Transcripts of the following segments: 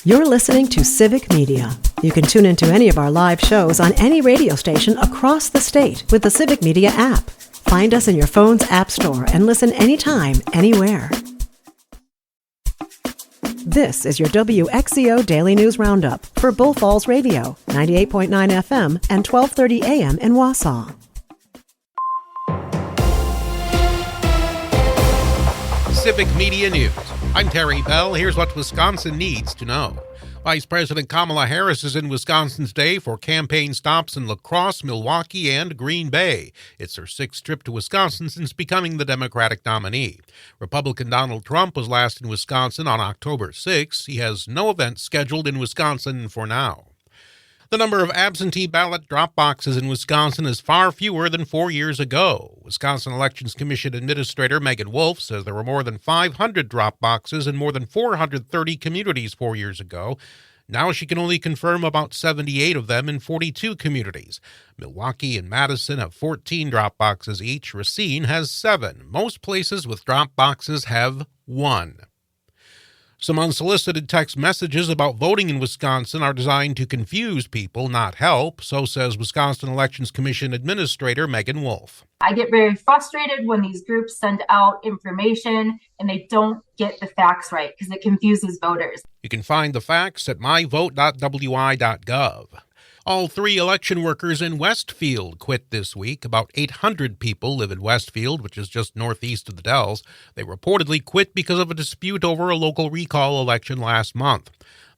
You're listening to Civic Media. You can tune into any of our live shows on any radio station across the state with the Civic Media app. Find us in your phone's app store and listen anytime, anywhere. This is your WXCO Daily News Roundup for Bull Falls Radio, 98.9 FM and 1230 AM in Wausau. Civic Media News. I'm Terry Bell. Here's what Wisconsin needs to know. Vice President Kamala Harris is in Wisconsin today for campaign stops in La Crosse, Milwaukee, and Green Bay. It's her sixth trip to Wisconsin since becoming the Democratic nominee. Republican Donald Trump was last in Wisconsin on October 6. He has no events scheduled in Wisconsin for now. The number of absentee ballot drop boxes in Wisconsin is far fewer than 4 years ago. Wisconsin Elections Commission Administrator Megan Wolf says there were more than 500 drop boxes in more than 430 communities 4 years ago. Now she can only confirm about 78 of them in 42 communities. Milwaukee and Madison have 14 drop boxes each. Racine has 7. Most places with drop boxes have 1. Some unsolicited text messages about voting in Wisconsin are designed to confuse people, not help, so says Wisconsin Elections Commission Administrator Megan Wolf. I get very frustrated when these groups send out information and they don't get the facts right because it confuses voters. You can find the facts at myvote.wi.gov. All 3 election workers in Westfield quit this week. About 800 people live in Westfield, which is just northeast of the Dells. They reportedly quit because of a dispute over a local recall election last month.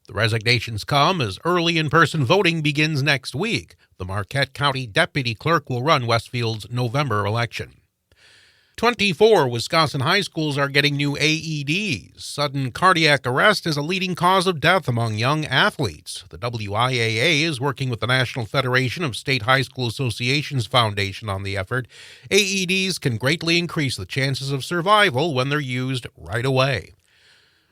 The resignations come as early in-person voting begins next week. The Marquette County Deputy Clerk will run Westfield's November election. 24 Wisconsin high schools are getting new AEDs. Sudden cardiac arrest is a leading cause of death among young athletes. The WIAA is working with the National Federation of State High School Associations Foundation on the effort. AEDs can greatly increase the chances of survival when they're used right away.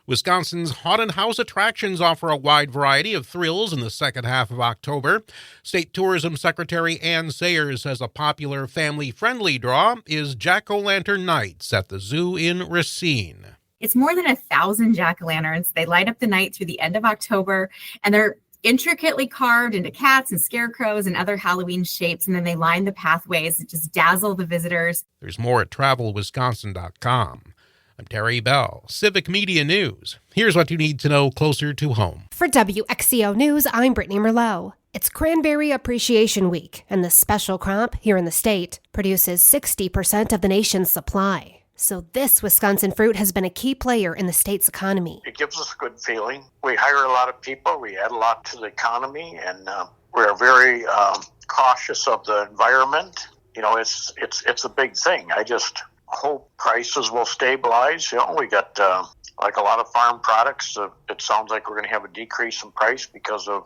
Wisconsin's haunted house attractions offer a wide variety of thrills in the second half of October. State Tourism Secretary Ann Sayers says a popular family-friendly draw is Jack-O-Lantern Nights at the zoo in Racine. It's more than 1,000 jack-o'-lanterns. They light up the night through the end of October, and they're intricately carved into cats and scarecrows and other Halloween shapes, and then they line the pathways that just dazzle the visitors. There's more at travelwisconsin.com. I'm Terry Bell, Civic Media News. Here's what you need to know closer to home. For WXCO News, I'm Brittany Merlot. It's Cranberry Appreciation Week, and the special crop here in the state produces 60% of the nation's supply. So this Wisconsin fruit has been a key player in the state's economy. It gives us a good feeling. We hire a lot of people. We add a lot to the economy, and we're very cautious of the environment. You know, it's a big thing. I just hope prices will stabilize. You know, we got like a lot of farm products. It sounds like we're going to have a decrease in price because of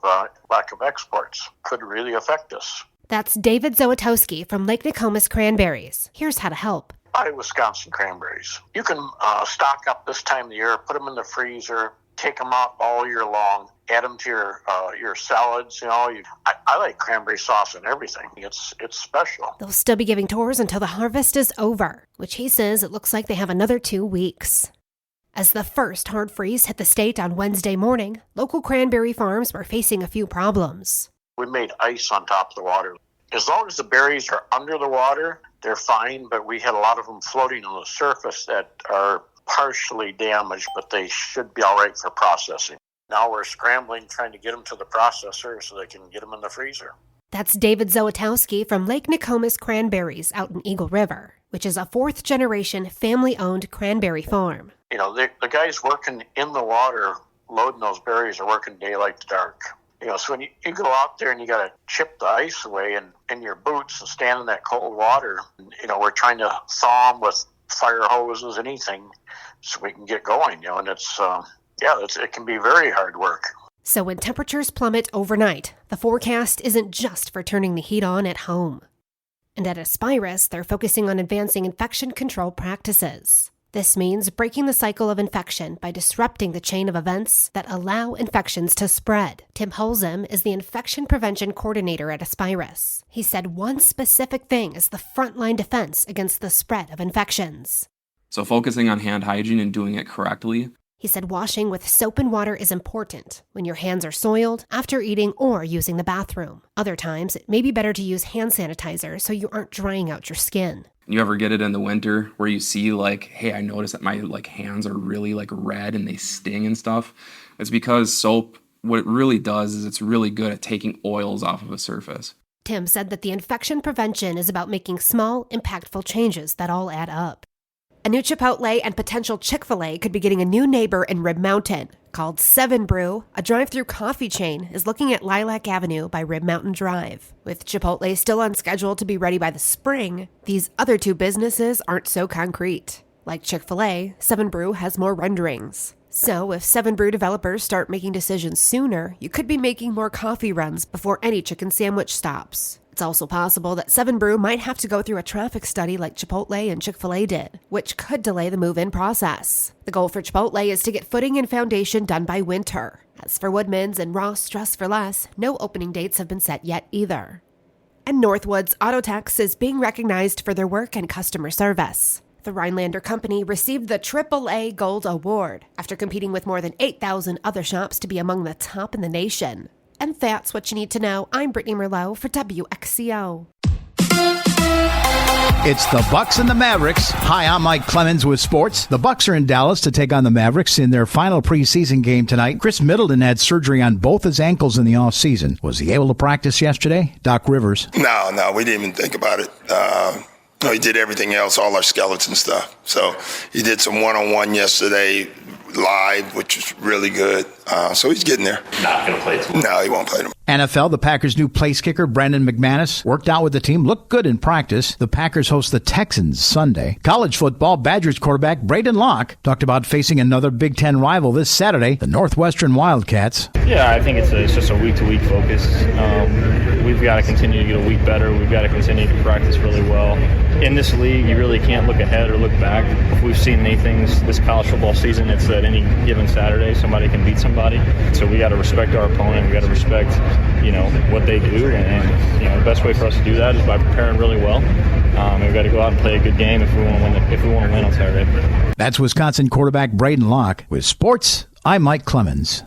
lack of exports. Could really affect us. That's David Zowatowski from Lake Nokomis Cranberries. Here's how to help. Buy Wisconsin cranberries. You can stock up this time of the year, put them in the freezer, take them out all year long, add them to your salads. You know, I like cranberry sauce and everything. It's special. They'll still be giving tours until the harvest is over, which he says it looks like they have another 2 weeks. As the first hard freeze hit the state on Wednesday morning, local cranberry farms were facing a few problems. We made ice on top of the water. As long as the berries are under the water, they're fine, but we had a lot of them floating on the surface that are partially damaged, but they should be all right for processing. Now we're scrambling, trying to get them to the processor so they can get them in the freezer. That's David Zowatowski from Lake Nokomis Cranberries out in Eagle River, which is a 4th-generation family-owned cranberry farm. You know, the guys working in the water loading those berries are working daylight to dark. You know, so when you go out there and you got to chip the ice away in your boots and stand in that cold water, you know, we're trying to thaw them with fire hoses, anything, so we can get going, you know, and it can be very hard work. So when temperatures plummet overnight, the forecast isn't just for turning the heat on at home. And at Aspirus, they're focusing on advancing infection control practices. This means breaking the cycle of infection by disrupting the chain of events that allow infections to spread. Tim Holzem is the infection prevention coordinator at Aspirus. He said one specific thing is the frontline defense against the spread of infections. So focusing on hand hygiene and doing it correctly He said washing with soap and water is important when your hands are soiled, after eating, or using the bathroom. Other times, it may be better to use hand sanitizer so you aren't drying out your skin. You ever get it in the winter where you see hey, I notice that my hands are really red and they sting and stuff? It's because soap, what it really does is it's really good at taking oils off of a surface. Tim said that the infection prevention is about making small, impactful changes that all add up. A new Chipotle and potential Chick-fil-A could be getting a new neighbor in Rib Mountain. Called 7 Brew, a drive-through coffee chain is looking at Lilac Avenue by Rib Mountain Drive. With Chipotle still on schedule to be ready by the spring, these other two businesses aren't so concrete. Like Chick-fil-A, 7 Brew has more renderings. So if 7 Brew developers start making decisions sooner, you could be making more coffee runs before any chicken sandwich stops. It's also possible that 7 Brew might have to go through a traffic study like Chipotle and Chick-fil-A did, which could delay the move-in process. The goal for Chipotle is to get footing and foundation done by winter. As for Woodman's and Ross Dress for Less, no opening dates have been set yet either. And Northwoods Autotex is being recognized for their work and customer service. The Rhinelander company received the AAA Gold Award after competing with more than 8,000 other shops to be among the top in the nation. And that's what you need to know. I'm Brittany Merlot for WXCO. It's the Bucks and the Mavericks. Hi, I'm Mike Clemens with sports. The Bucks are in Dallas to take on the Mavericks in their final preseason game tonight. Chris Middleton had surgery on both his ankles in the offseason. Was he able to practice yesterday? Doc Rivers. No, we didn't even think about it. No, he did everything else, all our skeleton stuff. So he did some one-on-one yesterday live, which was really good. So he's getting there. Not going to play tomorrow. No, he won't play tomorrow. NFL, the Packers' new place kicker, Brandon McManus, worked out with the team, looked good in practice. The Packers host the Texans Sunday. College football, Badgers quarterback Braden Locke talked about facing another Big Ten rival this Saturday, the Northwestern Wildcats. Yeah, I think it's just a week-to-week focus. We've got to continue to get a week better. We've got to continue to practice really well. In this league, you really can't look ahead or look back. If we've seen many things this college football season, it's that any given Saturday, somebody can beat somebody. So we got to respect our opponent. We got to respect, what they do. And the best way for us to do that is by preparing really well. We've got to go out and play a good game if we want to win on Saturday. That's Wisconsin quarterback Braden Locke. With sports, I'm Mike Clemens.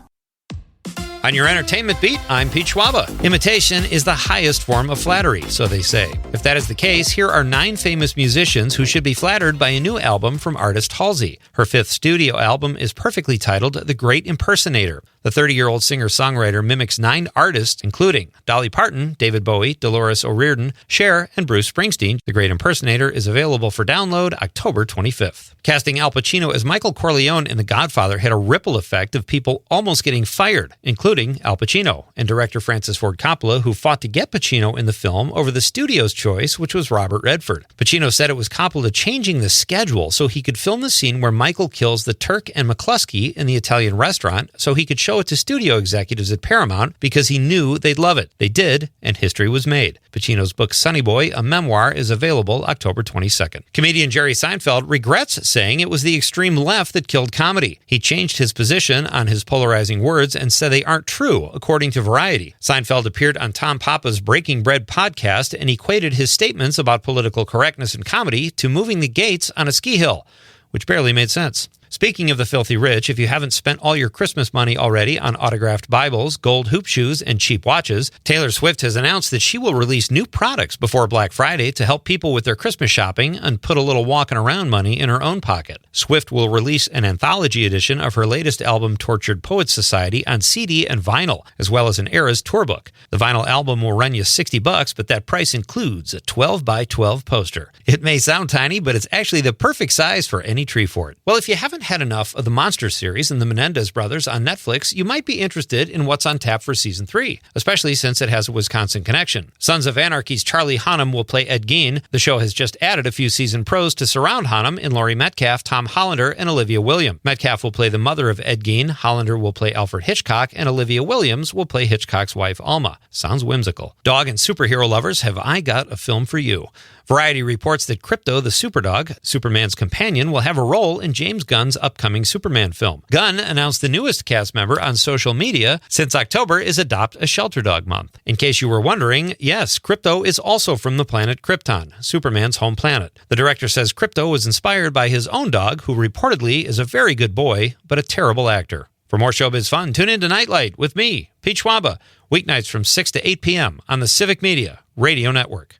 On your entertainment beat, I'm Pete Schwaba. Imitation is the highest form of flattery, so they say. If that is the case, here are 9 famous musicians who should be flattered by a new album from artist Halsey. Her 5th studio album is perfectly titled The Great Impersonator. The 30-year-old singer-songwriter mimics 9 artists, including Dolly Parton, David Bowie, Dolores O'Riordan, Cher, and Bruce Springsteen. The Great Impersonator is available for download October 25th. Casting Al Pacino as Michael Corleone in The Godfather had a ripple effect of people almost getting fired, including Al Pacino and director Francis Ford Coppola, who fought to get Pacino in the film over the studio's choice, which was Robert Redford. Pacino said it was Coppola changing the schedule so he could film the scene where Michael kills the Turk and McCluskey in the Italian restaurant so he could show it to studio executives at Paramount because he knew they'd love it. They did, and history was made. Pacino's book Sonny Boy, a memoir, is available October 22nd. Comedian Jerry Seinfeld regrets saying it was the extreme left that killed comedy. He changed his position on his polarizing words and said they aren't true, according to Variety. Seinfeld appeared on Tom Papa's Breaking Bread podcast and equated his statements about political correctness in comedy to moving the gates on a ski hill, which barely made sense. Speaking of the filthy rich, if you haven't spent all your Christmas money already on autographed Bibles, gold hoop shoes, and cheap watches, Taylor Swift has announced that she will release new products before Black Friday to help people with their Christmas shopping and put a little walking around money in her own pocket. Swift will release an anthology edition of her latest album, Tortured Poets Society, on CD and vinyl, as well as an Eras tour book. The vinyl album will run you $60, but that price includes a 12x12 poster. It may sound tiny, but it's actually the perfect size for any tree fort. Well, if you haven't had enough of the Monster series and the Menendez brothers on Netflix, you might be interested in what's on tap for season 3, especially since it has a Wisconsin connection. Sons of Anarchy's Charlie Hunnam will play Ed Gein. The show has just added a few season pros to surround Hunnam in Laurie Metcalf, Tom Hollander, and Olivia William. Metcalf will play the mother of Ed Gein, Hollander will play Alfred Hitchcock, and Olivia Williams will play Hitchcock's wife Alma. Sounds whimsical. Dog and superhero lovers, have I got a film for you. Variety reports that Crypto the Superdog, Superman's companion, will have a role in James Gunn's Gunn's upcoming Superman film. Gunn announced the newest cast member on social media since October is Adopt a Shelter Dog Month. In case you were wondering, yes, Krypto is also from the planet Krypton, Superman's home planet. The director says Krypto was inspired by his own dog, who reportedly is a very good boy, but a terrible actor. For more showbiz fun, tune in to Nightlight with me, Pete Schwaba, weeknights from 6 to 8 p.m. on the Civic Media Radio Network.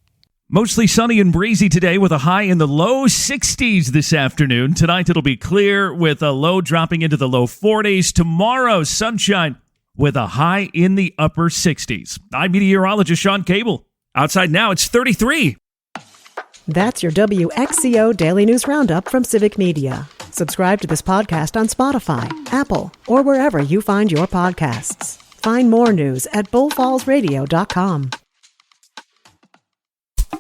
Mostly sunny and breezy today with a high in the low 60s this afternoon. Tonight it'll be clear with a low dropping into the low 40s. Tomorrow, sunshine with a high in the upper 60s. I'm meteorologist Sean Cable. Outside now, it's 33. That's your WXCO Daily News Roundup from Civic Media. Subscribe to this podcast on Spotify, Apple, or wherever you find your podcasts. Find more news at bullfallsradio.com.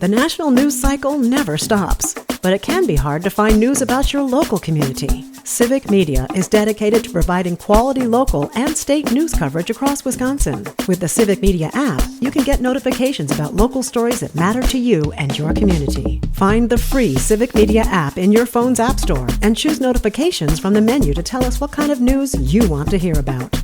The national news cycle never stops, but it can be hard to find news about your local community. Civic Media is dedicated to providing quality local and state news coverage across Wisconsin. With the Civic Media app, you can get notifications about local stories that matter to you and your community. Find the free Civic Media app in your phone's app store and choose notifications from the menu to tell us what kind of news you want to hear about.